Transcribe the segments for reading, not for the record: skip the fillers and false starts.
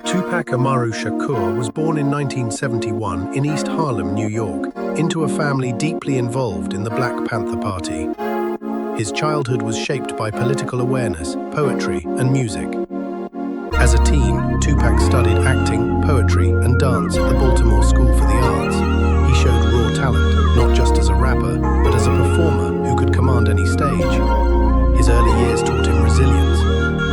Tupac Shakur was born in 1971 in East Harlem, New York, into a family deeply involved in the Black Panther Party. His childhood was shaped by political awareness, poetry, and music. As a teen, Tupac studied acting, poetry, and dance at the Baltimore School for the Arts. He showed raw talent, not just as a rapper, but as a performer who could command any stage. His early years taught him resilience.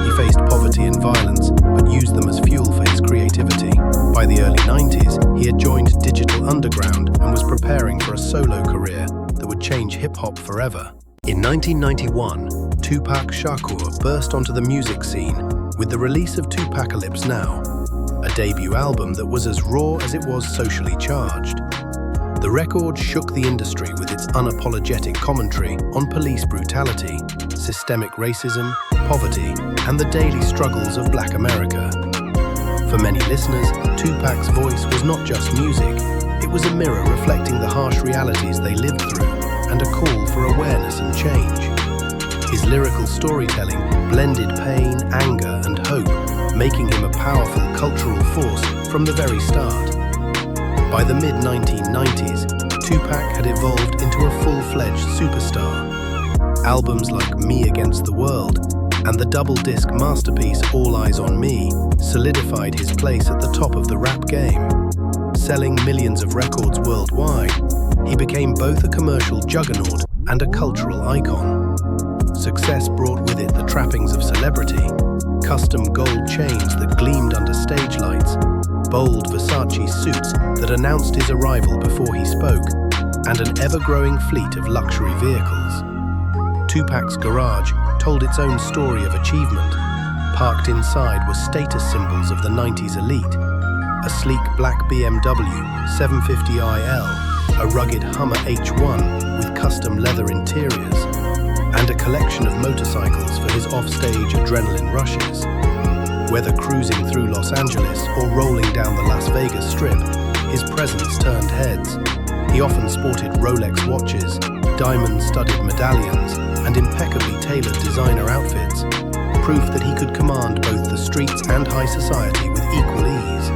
He faced poverty and violence, but used them as fuel for his creativity. By the early 90s, he had joined Digital Underground and was preparing for a solo career that would change hip-hop forever. In 1991, Tupac Shakur burst onto the music scene with the release of Tupacalypse Now, a debut album that was as raw as it was socially charged. The record shook the industry with its unapologetic commentary on police brutality, systemic racism, poverty, and the daily struggles of Black America. For many listeners, Tupac's voice was not just music, it was a mirror reflecting the harsh realities they lived through and a call for awareness and change. His lyrical storytelling blended pain, anger, and hope, making him a powerful cultural force from the very start. By the mid-1990s, Tupac had evolved into a full-fledged superstar. Albums like Me Against the World and the double-disc masterpiece All Eyes on Me solidified his place at the top of the rap game. Selling millions of records worldwide, he became both a commercial juggernaut and a cultural icon. Success brought with it the trappings of celebrity, custom gold chains that gleamed under stage lights, bold Versace suits that announced his arrival before he spoke, and an ever-growing fleet of luxury vehicles. Tupac's garage told its own story of achievement. Parked inside were status symbols of the 90s elite, a sleek black BMW 750iL, a rugged Hummer H1 with custom leather interiors, and a collection of motorcycles for his off-stage adrenaline rushes. Whether cruising through Los Angeles or rolling down the Las Vegas Strip, his presence turned heads. He often sported Rolex watches, diamond-studded medallions, and impeccably tailored designer outfits, proof that he could command both the streets and high society with equal ease.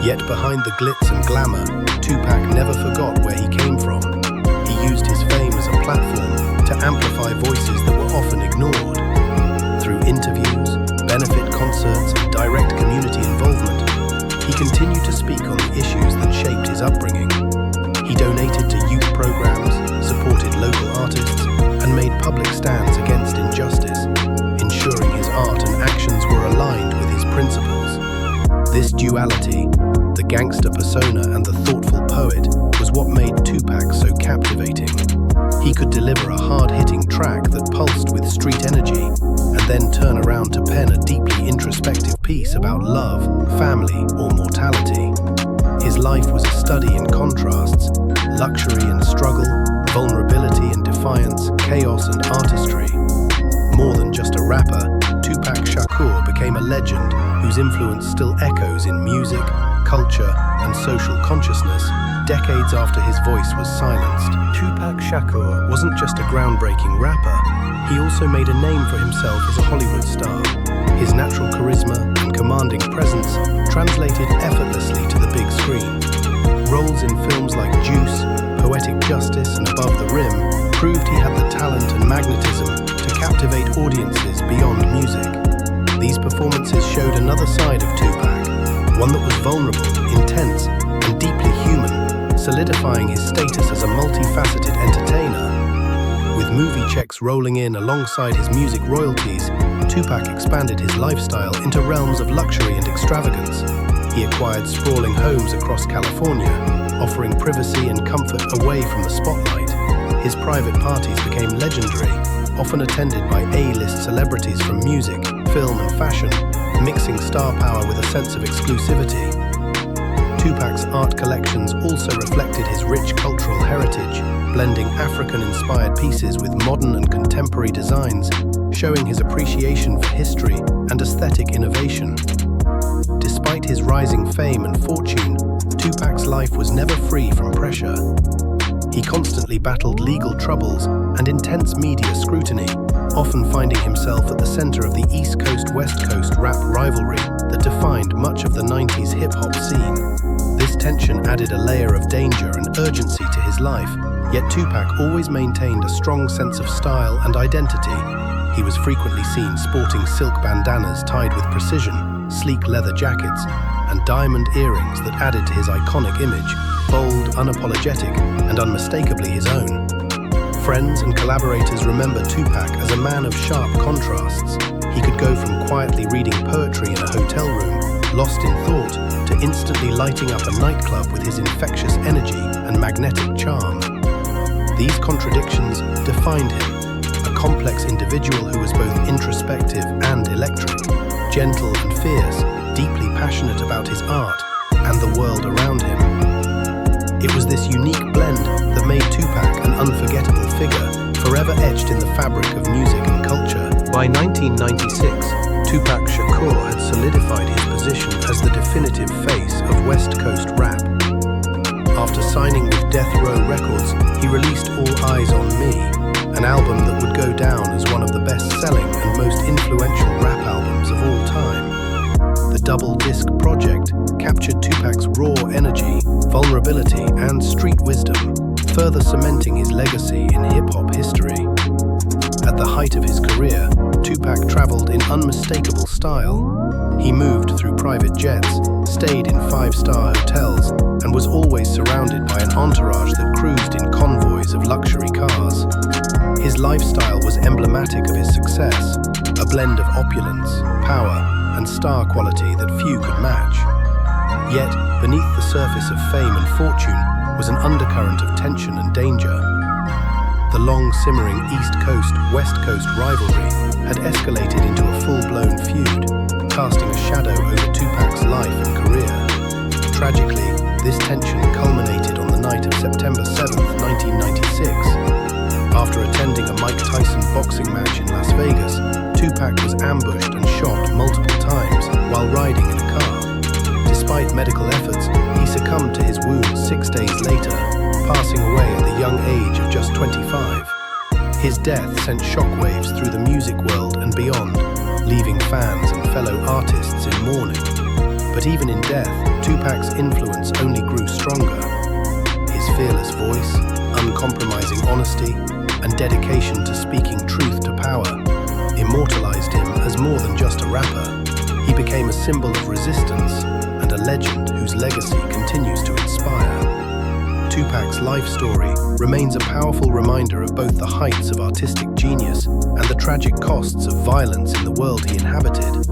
Yet behind the glitz and glamour, Tupac never forgot where he came from. He used his fame as a platform to amplify voices that were often ignored. Through interviews, benefit concerts, and direct community involvement, he continued to speak on the issues that shaped his upbringing. He donated to youth programs, supported local artists, and made public stands against injustice, ensuring his art and actions were aligned with his principles. This duality, the gangster persona and the thoughtful poet, was what made Tupac so captivating. He could deliver a hard-hitting track that pulsed with street energy, and then turn around to pen a deeply introspective piece about love, family, or mortality. His life was a study in contrasts, luxury and struggle, vulnerability and defiance, chaos and artistry. More than just a rapper, Tupac Shakur became a legend whose influence still echoes in music, culture, and social consciousness, decades after his voice was silenced. Tupac Shakur wasn't just a groundbreaking rapper, he also made a name for himself as a Hollywood star. His natural charisma and commanding presence translated effortlessly to the big screen. Roles in films like Juice, Poetic Justice, and Above the Rim proved he had the talent and magnetism to captivate audiences beyond music. These performances showed another side of Tupac, one that was vulnerable, intense, and deeply human, solidifying his status as a multifaceted entertainer. With movie checks rolling in alongside his music royalties, Tupac expanded his lifestyle into realms of luxury and extravagance. He acquired sprawling homes across California, offering privacy and comfort away from the spotlight. His private parties became legendary, often attended by A-list celebrities from music, film, and fashion, mixing star power with a sense of exclusivity. Tupac's art collections also reflected his rich cultural heritage, blending African-inspired pieces with modern and contemporary designs, showing his appreciation for history and aesthetic innovation. Despite his rising fame and fortune, Tupac's life was never free from pressure. He constantly battled legal troubles and intense media scrutiny, often finding himself at the center of the East Coast-West Coast rap rivalry that defined much of the 90s hip-hop scene. This tension added a layer of danger and urgency to his life, yet Tupac always maintained a strong sense of style and identity. He was frequently seen sporting silk bandanas tied with precision, sleek leather jackets, and diamond earrings that added to his iconic image, bold, unapologetic, and unmistakably his own. Friends and collaborators remember Tupac as a man of sharp contrasts. He could go from quietly reading poetry in a hotel room, lost in thought, to instantly lighting up a nightclub with his infectious energy and magnetic charm. These contradictions defined him, a complex individual who was both introspective and electric, gentle and fierce, deeply passionate about his art and the world around him. It was this unique blend that made Tupac an unforgettable figure, forever etched in the fabric of music and culture. By 1996, Tupac Shakur had solidified his position as the definitive face of West Coast rap. After signing with Death Row Records, he released All Eyes on Me, an album that would go down as one of the best-selling and most influential rap albums of all time. The double-disc project captured Tupac's raw energy, vulnerability, and street wisdom, further cementing his legacy in hip-hop history. At the height of his career, Tupac traveled in unmistakable style. He moved through private jets, stayed in five-star hotels, and was always surrounded by an entourage that cruised in convoys of luxury cars. His lifestyle was emblematic of his success, a blend of opulence, power, and star quality that few could match. Yet, beneath the surface of fame and fortune was an undercurrent of tension and danger. The long-simmering East Coast-West Coast rivalry had escalated into a full-blown feud, casting a shadow over Tupac's life and career. Tragically, this tension culminated on the night of September 7, 1996. After attending a Mike Tyson boxing match in Las Vegas, Tupac was ambushed and shot multiple times while riding in a car. Despite medical efforts, he succumbed to his wounds 6 days later, passing away at the young age of just 25. His death sent shockwaves through the music world and beyond, leaving fans and fellow artists in mourning. But even in death, Tupac's influence only grew stronger. His fearless voice, uncompromising honesty, and dedication to speaking truth to power immortalized him as more than just a rapper. He became a symbol of resistance and a legend whose legacy continues to inspire. Tupac's life story remains a powerful reminder of both the heights of artistic genius and the tragic costs of violence in the world he inhabited.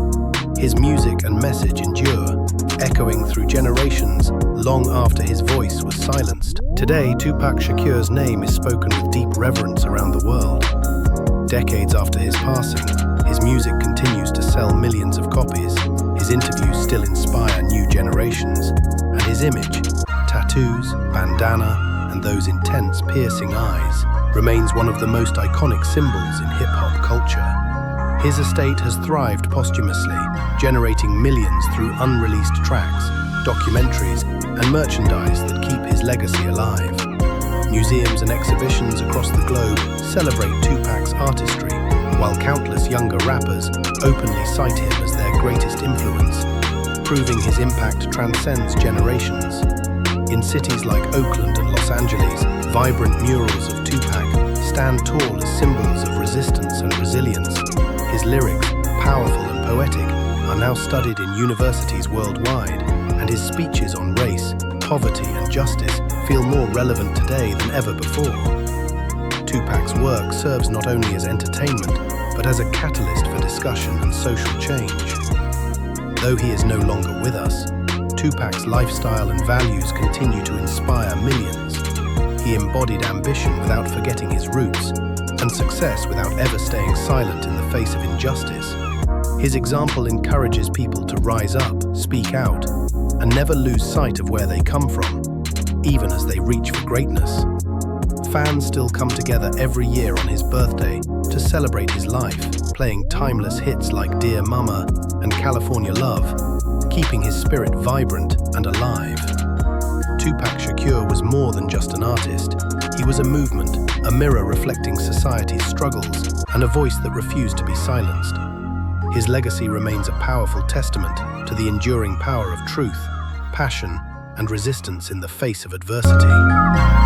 His music and message endure, echoing through generations long after his voice was silenced. Today, Tupac Shakur's name is spoken with deep reverence around the world. Decades after his passing, his music continues to sell millions of copies, his interviews still inspire new generations, and his image, tattoos, bandana, and those intense, piercing eyes, remains one of the most iconic symbols in hip-hop culture. His estate has thrived posthumously, generating millions through unreleased tracks, documentaries, and merchandise that keep his legacy alive. Museums and exhibitions across the globe celebrate Tupac's artistry, while countless younger rappers openly cite him as their greatest influence, proving his impact transcends generations. In cities like Oakland and Los Angeles, vibrant murals of Tupac stand tall as symbols of resistance and resilience. His lyrics, powerful and poetic, are now studied in universities worldwide, and his speeches on race, poverty, and justice feel more relevant today than ever before. Tupac's work serves not only as entertainment, but as a catalyst for discussion and social change. Though he is no longer with us, Tupac's lifestyle and values continue to inspire millions. He embodied ambition without forgetting his roots, and success without ever staying silent in the face of injustice. His example encourages people to rise up, speak out, and never lose sight of where they come from, even as they reach for greatness. Fans still come together every year on his birthday to celebrate his life, playing timeless hits like Dear Mama and California Love, keeping his spirit vibrant and alive. Tupac Shakur was more than just an artist. He was a movement, a mirror reflecting society's struggles and a voice that refused to be silenced. His legacy remains a powerful testament to the enduring power of truth, passion, and resistance in the face of adversity.